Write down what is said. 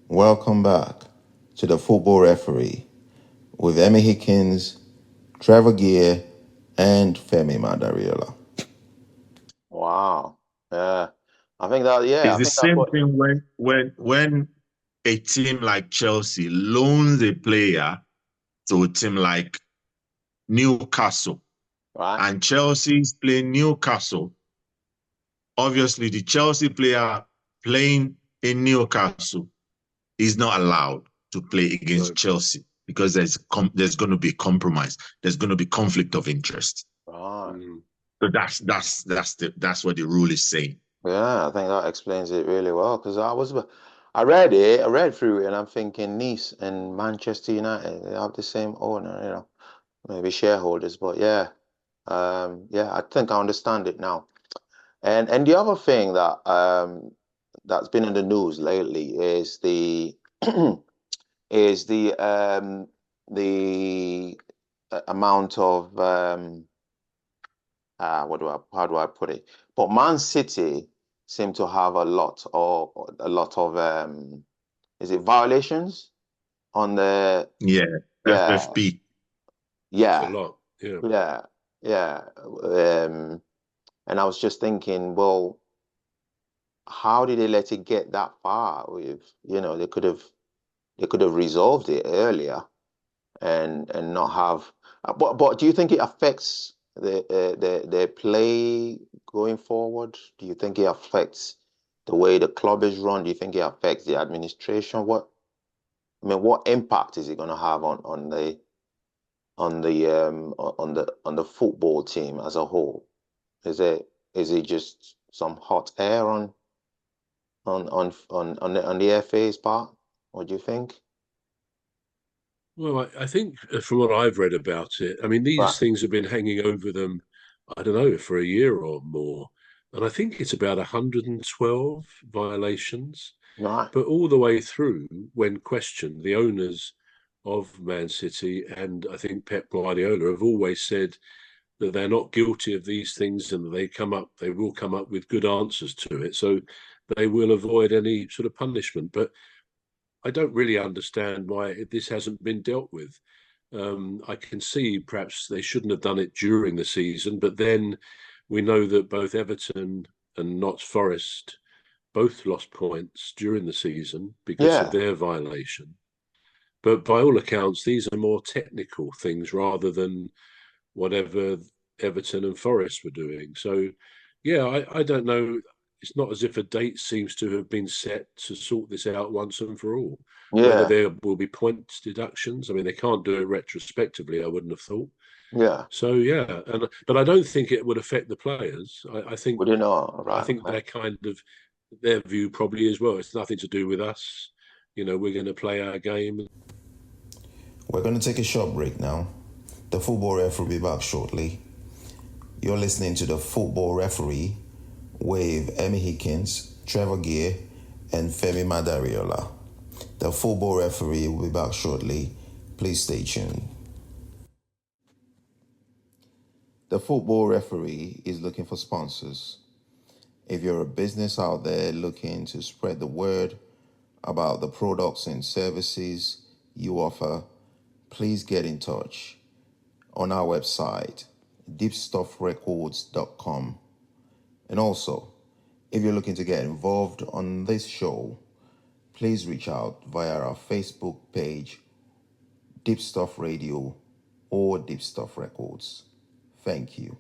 Welcome back to the Football Referee with Emmy Hickins, Trevor Gear, and Femi Madariola. Wow. Yeah. I think It's the that's same what. thing when a team like Chelsea loans a player to a team like Newcastle, Right. and Chelsea's playing Newcastle. Obviously, the Chelsea player playing in Newcastle is not allowed to play against Chelsea because there's going to be compromise. There's going to be conflict of interest. Right. So that's what the rule is saying. Yeah, I think that explains it really well because I read through it, and I'm thinking Nice and Manchester United, they have the same owner, maybe shareholders, but yeah, I think I understand it now. And the other thing that's been in the news lately is the is the amount of how do I put it? But Man City seem to have a lot of is it violations on the Yeah, yeah FFP. It's a yeah lot. Yeah. yeah yeah and I was just thinking, well, how did they let it get that far? With they could have resolved it earlier and not have. But do you think it affects the play going forward? Do you think it affects the way the club is run? Do you think it affects the administration? What impact is it going to have on the football team as a whole? Is it just some hot air on the FA's part? What do you think? Well, I think from what I've read about it, I mean, Right, these things have been hanging over them, I don't know, for a year or more. And I think it's about 112 violations. right, But all the way through, when questioned, the owners of Man City and I think Pep Guardiola have always said that they're not guilty of these things and they will come up with good answers to it. So they will avoid any sort of punishment. But I don't really understand why this hasn't been dealt with. I can see perhaps they shouldn't have done it during the season, but then we know that both Everton and Notts Forest both lost points during the season because of yeah, their violation. But by all accounts, these are more technical things rather than whatever Everton and Forest were doing. So, yeah, I don't know. It's not as if a date seems to have been set to sort this out once and for all. Whether yeah, there will be points deductions, I mean, they can't do it retrospectively, I wouldn't have thought. yeah. So yeah, but I don't think it would affect the players. We didn't know, I right? think Okay. they're kind of their view probably as well. It's nothing to do with us. We're going to play our game. We're going to take a short break now. The Football Ref will be back shortly. You're listening to the Football Referee with Emmy Hickins, Trevor Gear, and Femi Madariola. The Football Referee will be back shortly. Please stay tuned. The Football Referee is looking for sponsors. If you're a business out there looking to spread the word about the products and services you offer, please get in touch on our website, deepstuffrecords.com. And also, if you're looking to get involved on this show, please reach out via our Facebook page, Deep Stuff Radio or Deep Stuff Records. Thank you.